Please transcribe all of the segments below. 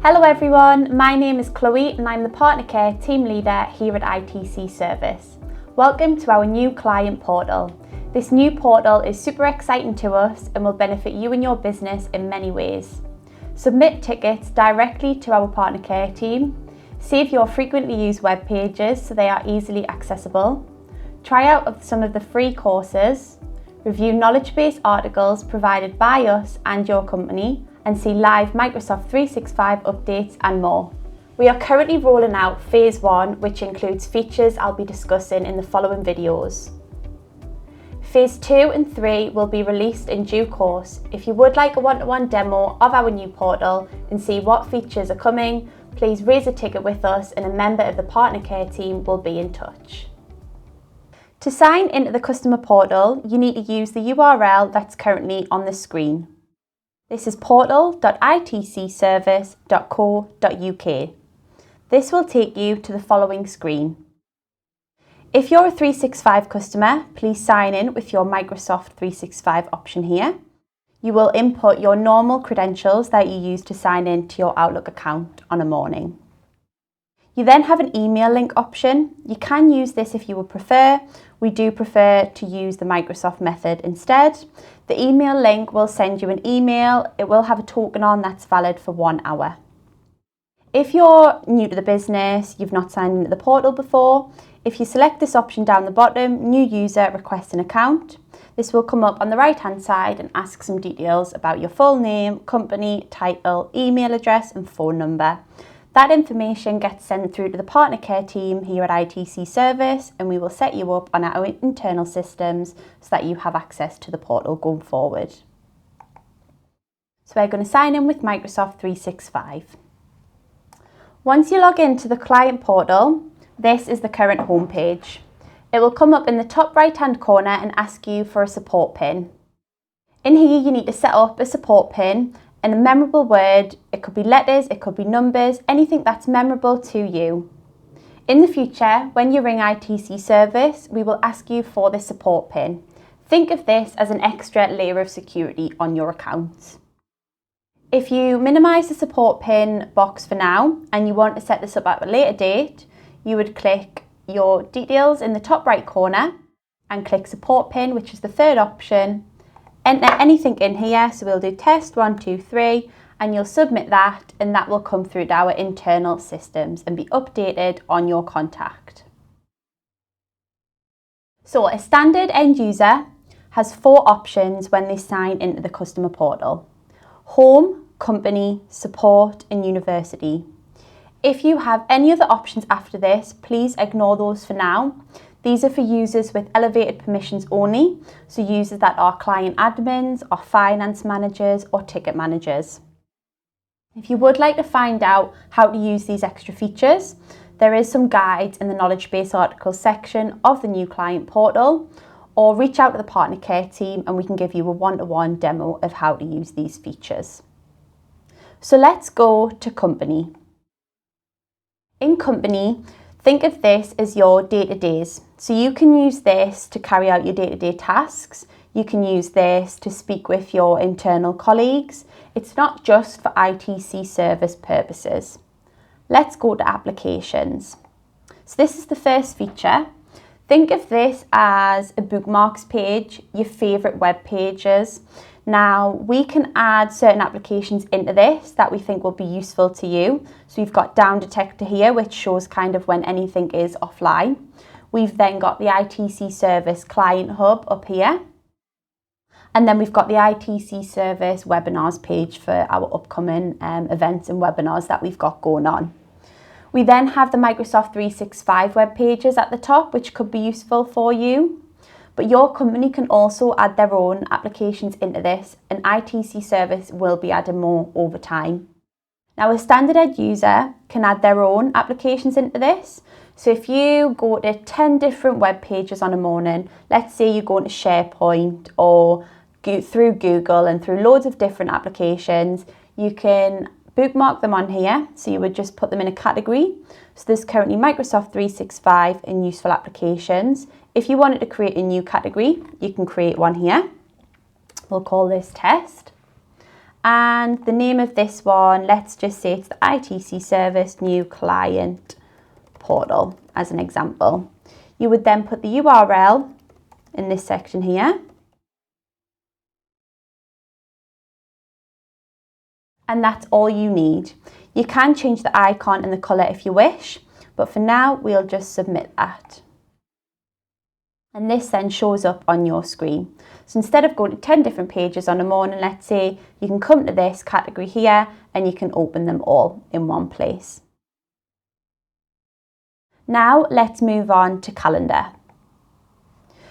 Hello everyone, my name is Chloe and I'm the Partner Care Team Leader here at ITC Service. Welcome to our new client portal. This new portal is super exciting to us and will benefit you and your business in many ways. Submit tickets directly to our Partner Care team, save your frequently used web pages so they are easily accessible, try out some of the free courses, review knowledge-based articles provided by us and your company, and see live Microsoft 365 updates and more. We are currently rolling out Phase 1, which includes features I'll be discussing in the following videos. Phase 2 and 3 will be released in due course. If you would like a one-to-one demo of our new portal and see what features are coming, please raise a ticket with us and a member of the Partner Care team will be in touch. To sign into the customer portal, you need to use the URL that's currently on the screen. This is portal.itcservice.co.uk. This will take you to the following screen. If you're a 365 customer, please sign in with your Microsoft 365 option here. You will input your normal credentials that you use to sign in to your Outlook account on a morning. You then have an email link option. You can use this if you would prefer. We do prefer to use the Microsoft method instead. The email link will send you an email. It will have a token on that's valid for 1 hour. If you're new to the business, you've not signed into the portal before, if you select this option down the bottom, new user request an account, this will come up on the right hand side and ask some details about your full name, company, title, email address and phone number. That information gets sent through to the Partner Care team here at ITC Service and we will set you up on our internal systems so that you have access to the portal going forward. So we're going to sign in with Microsoft 365. Once you log into the client portal, this is the current homepage. It will come up in the top right hand corner and ask you for a support pin. In here you need to set up a support pin and a memorable word. It could be letters, it could be numbers, anything that's memorable to you. In the future, when you ring ITC Service, we will ask you for this support pin. Think of this as an extra layer of security on your account. If you minimise the support pin box for now and you want to set this up at a later date, you would click your details in the top right corner and click support pin, which is the third option. Enter anything in here, so we'll do test 1, 2, 3 and you'll submit that and that will come through to our internal systems and be updated on your contact. So a standard end user has 4 options when they sign into the customer portal: home, company, support and university. If you have any other options after this, please ignore those for now. These are for users with elevated permissions only, so users that are client admins or finance managers or ticket managers. If you would like to find out how to use these extra features, there is some guides in the knowledge base articles section of the new client portal, or reach out to the Partner Care team and we can give you a one-to-one demo of how to use these features. So let's go to company. In company, think of this as your day-to-days. So you can use this to carry out your day-to-day tasks. You can use this to speak with your internal colleagues. It's not just for ITC Service purposes. Let's go to applications. So this is the first feature. Think of this as a bookmarks page, your favourite web pages. Now we can add certain applications into this that we think will be useful to you. So we've got Down Detector here, which shows kind of when anything is offline. We've then got the ITC Service Client Hub up here. And then we've got the ITC Service webinars page for our upcoming events and webinars that we've got going on. We then have the Microsoft 365 web pages at the top, which could be useful for you. But your company can also add their own applications into this, and ITC Service will be adding more over time. Now a standard end user can add their own applications into this. So if you go to 10 different web pages on a morning, let's say you go into SharePoint or through Google and through loads of different applications, you can bookmark them on here. So you would just put them in a category. So there's currently Microsoft 365 and useful applications. If you wanted to create a new category, you can create one here. We'll call this test. And the name of this one, let's just say it's the ITC service new client portal as an example. You would then put the URL in this section here. And that's all you need. You can change the icon and the colour if you wish, but for now we'll just submit that. And this then shows up on your screen. So instead of going to 10 different pages on a morning, let's say, you can come to this category here and you can open them all in one place. Now let's move on to calendar.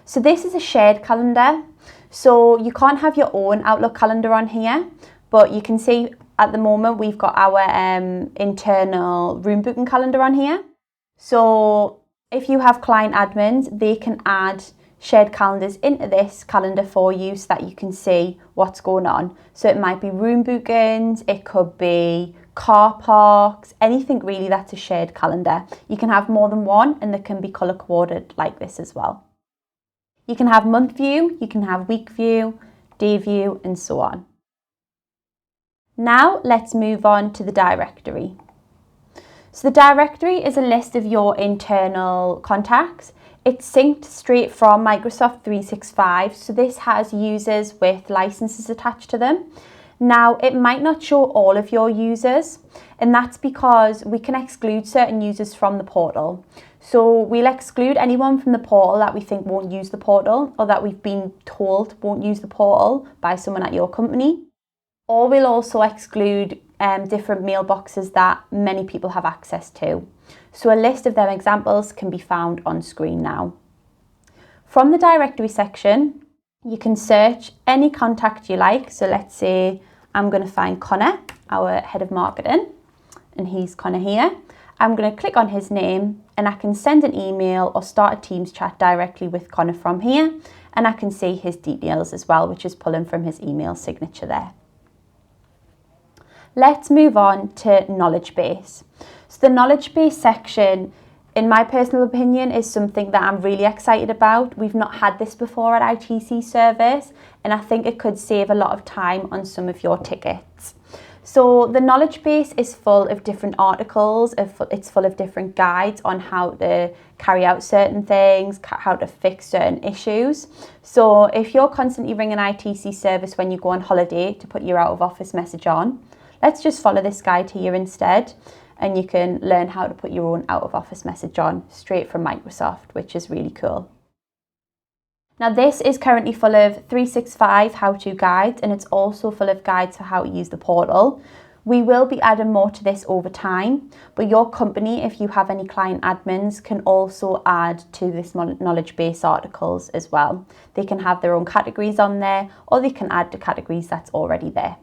So this is a shared calendar. So you can't have your own Outlook calendar on here, but you can see at the moment we've got our internal room booking calendar on here. So if you have client admins, they can add shared calendars into this calendar for you so that you can see what's going on. So it might be room bookings, it could be car parks, anything really that's a shared calendar. You can have more than one and they can be colour coded like this as well. You can have month view, you can have week view, day view, and so on. Now let's move on to the directory. So the directory is a list of your internal contacts. It's synced straight from Microsoft 365, so this has users with licenses attached to them. Now, it might not show all of your users, and that's because we can exclude certain users from the portal. So we'll exclude anyone from the portal that we think won't use the portal or that we've been told won't use the portal by someone at your company. Or we'll also exclude different mailboxes that many people have access to. So a list of them examples can be found on screen now. From the directory section, you can search any contact you like. So let's say I'm going to find Connor, our head of marketing, and he's Connor here. I'm going to click on his name and I can send an email or start a Teams chat directly with Connor from here. And I can see his details as well, which is pulling from his email signature there. Let's move on to knowledge base. So the knowledge base section, in my personal opinion, is something that I'm really excited about. We've not had this before at ITC service, and I think it could save a lot of time on some of your tickets. So the knowledge base is full of different articles, it's full of different guides on how to carry out certain things, how to fix certain issues. So if you're constantly ringing ITC service when you go on holiday to put your out of office message on, let's just follow this guide here instead, and you can learn how to put your own out of office message on straight from Microsoft, which is really cool. Now this is currently full of 365 how-to guides, and it's also full of guides for how to use the portal. We will be adding more to this over time, but your company, if you have any client admins, can also add to this knowledge base articles as well. They can have their own categories on there, or they can add to categories that's already there.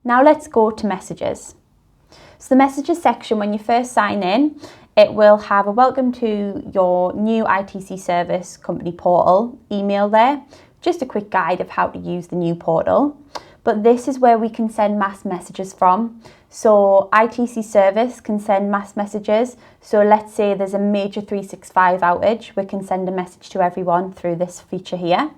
Now let's go to messages. So the messages section, when you first sign in, it will have a welcome to your new ITC service company portal email there. Just a quick guide of how to use the new portal. But this is where we can send mass messages from. So ITC service can send mass messages. So let's say there's a major 365 outage, we can send a message to everyone through this feature here.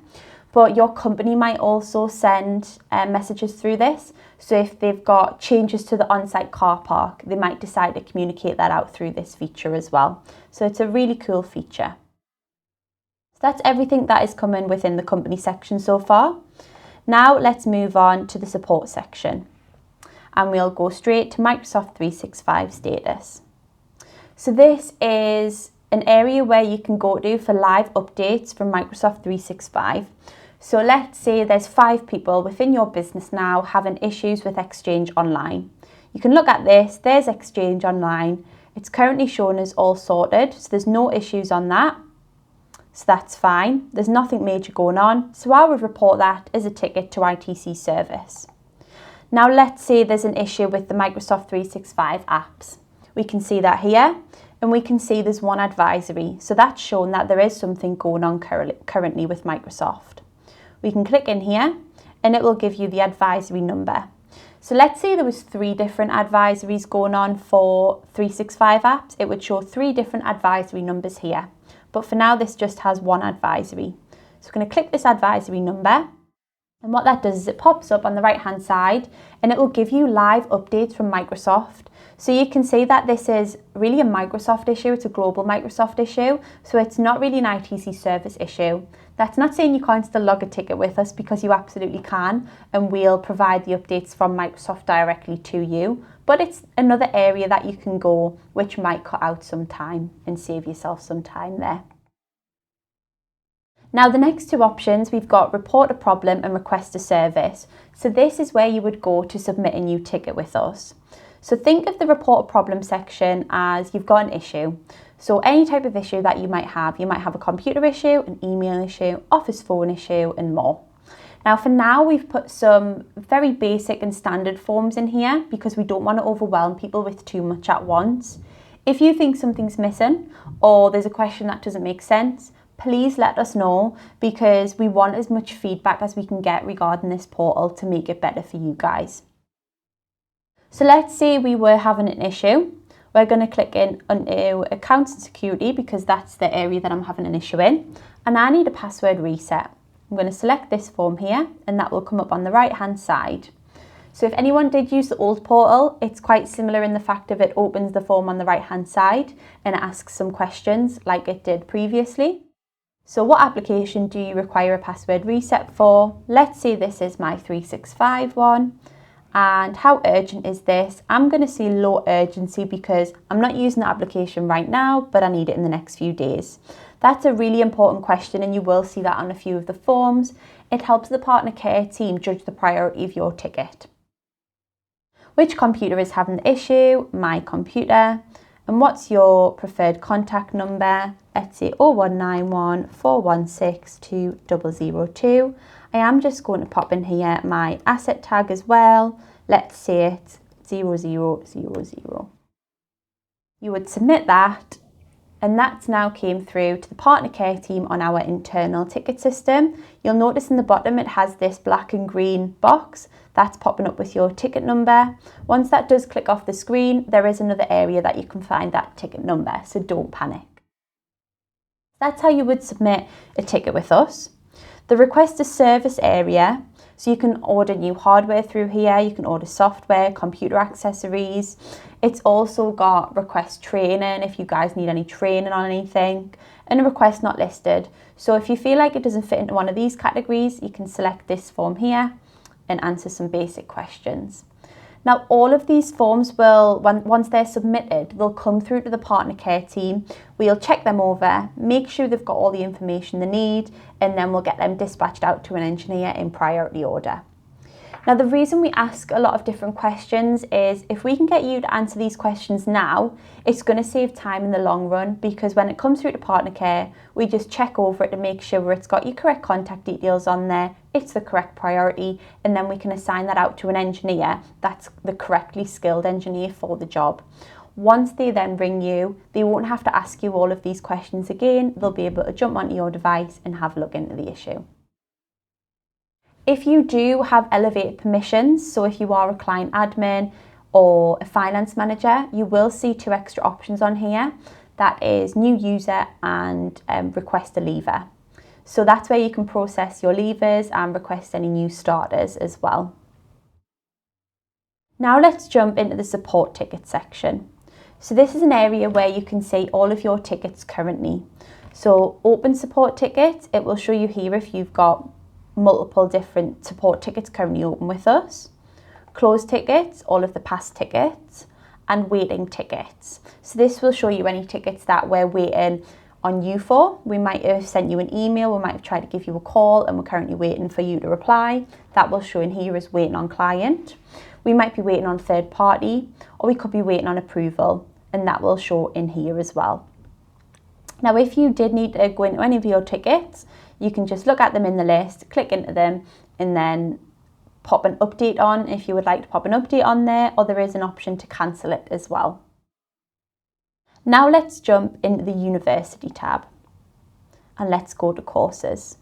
But your company might also send messages through this. So if they've got changes to the on-site car park, they might decide to communicate that out through this feature as well. So it's a really cool feature. So that's everything that is coming within the company section so far. Now let's move on to the support section. And we'll go straight to Microsoft 365 status. So this is an area where you can go to for live updates from Microsoft 365. So let's say there's 5 people within your business now having issues with Exchange Online. You can look at this, there's Exchange Online. It's currently shown as all sorted, so there's no issues on that. So that's fine. There's nothing major going on. So I would report that as a ticket to ITC service. Now let's say there's an issue with the Microsoft 365 apps. We can see that here, and we can see there's one advisory. So that's shown that there is something going on currently with Microsoft. We can click in here and it will give you the advisory number. So let's say there was 3 different advisories going on for 365 apps. It would show 3 different advisory numbers here. But for now, this just has one advisory. So we're going to click this advisory number, And what that does is it pops up on the right hand side and it will give you live updates from Microsoft. So you can see that this is really a Microsoft issue, it's a global Microsoft issue, so it's not really an ITC service issue. That's not saying you can't still log a ticket with us, because you absolutely can, and we'll provide the updates from Microsoft directly to you. But it's another area that you can go, which might cut out some time and save yourself some time there. Now the next two options, we've got report a problem and request a service. So this is where you would go to submit a new ticket with us. So think of the report a problem section as you've got an issue. So any type of issue that you might have a computer issue, an email issue, office phone issue, and more. Now for now, we've put some very basic and standard forms in here because we don't want to overwhelm people with too much at once. If you think something's missing or there's a question that doesn't make sense, please let us know, because we want as much feedback as we can get regarding this portal to make it better for you guys. So let's say we were having an issue. We're going to click in onto accounts and security because that's the area that I'm having an issue in. And I need a password reset. I'm going to select this form here and that will come up on the right hand side. So if anyone did use the old portal, it's quite similar in the fact of it opens the form on the right hand side and it asks some questions like it did previously. So what application do you require a password reset for? Let's say this is my 365 one. And how urgent is this? I'm going to say low urgency because I'm not using the application right now, but I need it in the next few days. That's a really important question and you will see that on a few of the forms. It helps the partner care team judge the priority of your ticket. Which computer is having the issue? My computer. And what's your preferred contact number? Let's say 0191 416 2002. I am just going to pop in here my asset tag as well. Let's say it's 0000. You would submit that, and that's now came through to the partner care team on our internal ticket system. You'll notice in the bottom it has this black and green box that's popping up with your ticket number. Once that does click off the screen, there is another area that you can find that ticket number, so don't panic. That's how you would submit a ticket with us. The request a service area, so you can order new hardware through here, you can order software, computer accessories. It's also got request training if you guys need any training on anything, and a request not listed. So if you feel like it doesn't fit into one of these categories, you can select this form here and answer some basic questions. Now all of these forms will, once they're submitted, they'll come through to the partner care team. We'll check them over, make sure they've got all the information they need, and then we'll get them dispatched out to an engineer in priority order. Now the reason we ask a lot of different questions is if we can get you to answer these questions now, it's going to save time in the long run, because when it comes through to partner care, we just check over it to make sure it's got your correct contact details on there, it's the correct priority, and then we can assign that out to an engineer that's the correctly skilled engineer for the job. Once they then ring you, they won't have to ask you all of these questions again. They'll be able to jump onto your device and have a look into the issue. If you do have elevated permissions, so if you are a client admin or a finance manager, you will see two extra options on here. That is new user and request a leaver. So that's where you can process your leavers and request any new starters as well. Now let's jump into the support ticket section. So this is an area where you can see all of your tickets currently. So open support tickets, it will show you here if you've got multiple different support tickets currently open with us. Closed tickets, all of the past tickets, and waiting tickets. So this will show you any tickets that we're waiting on you for. We might have sent you an email, we might have tried to give you a call and we're currently waiting for you to reply. That will show in here as waiting on client. We might be waiting on third party, or we could be waiting on approval, and that will show in here as well. Now if you did need to go into any of your tickets, you can just look at them in the list, click into them, and then pop an update on if you would like to pop an update on there, or there is an option to cancel it as well. Now let's jump into the university tab and let's go to courses.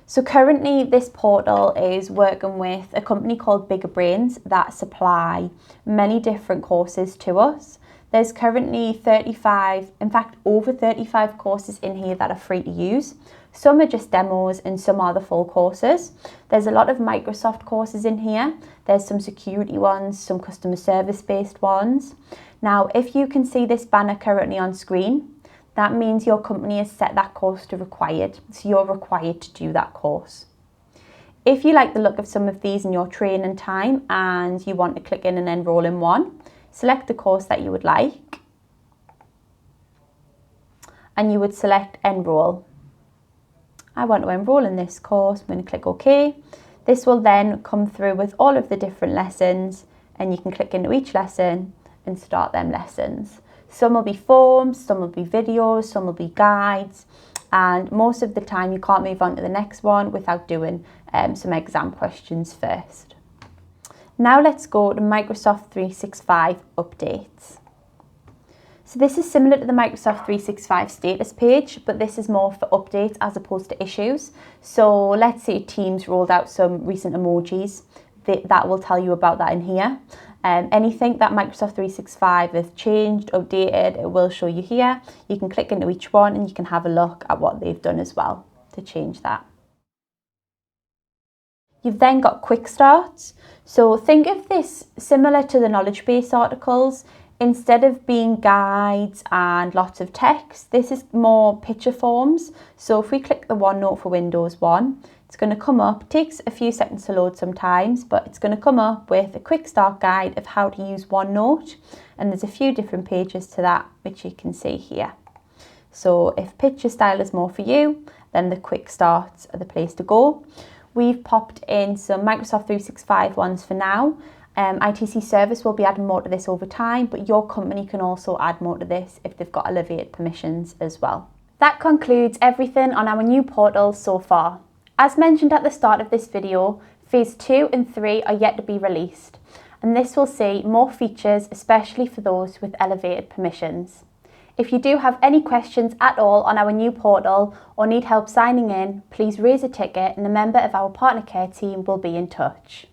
So currently this portal is working with a company called Bigger Brains that supply many different courses to us. There's currently 35, in fact over 35 courses in here that are free to use. Some are just demos and some are the full courses. There's a lot of Microsoft courses in here. There's some security ones, some customer service based ones. Now, if you can see this banner currently on screen, that means your company has set that course to required. So you're required to do that course. If you like the look of some of these in your training time and you want to click in and enroll in one, select the course that you would like and you would select enroll. I want to enroll in this course. I'm going to click OK. This will then come through with all of the different lessons and you can click into each lesson and start them lessons. Some will be forms, some will be videos, some will be guides, and most of the time you can't move on to the next one without doing some exam questions first. Now let's go to Microsoft 365 updates. So this is similar to the Microsoft 365 status page, but this is more for updates as opposed to issues. So let's say Teams rolled out some recent emojis, that will tell you about that in here. Anything that Microsoft 365 has changed, updated, it will show you here. You can click into each one and you can have a look at what they've done as well to change that. You've then got quick starts. So think of this similar to the knowledge base articles. Instead of being guides and lots of text, this is more picture forms. So if we click the OneNote for Windows 1, it's going to come up, takes a few seconds to load sometimes, but it's going to come up with a quick start guide of how to use OneNote. And there's a few different pages to that, which you can see here. So if picture style is more for you, then the quick starts are the place to go. We've popped in some Microsoft 365 ones for now. ITC service will be adding more to this over time, but your company can also add more to this if they've got elevated permissions as well. That concludes everything on our new portal so far. As mentioned at the start of this video, phase 2 and 3 are yet to be released, and this will see more features, especially for those with elevated permissions. If you do have any questions at all on our new portal or need help signing in, please raise a ticket and a member of our partner care team will be in touch.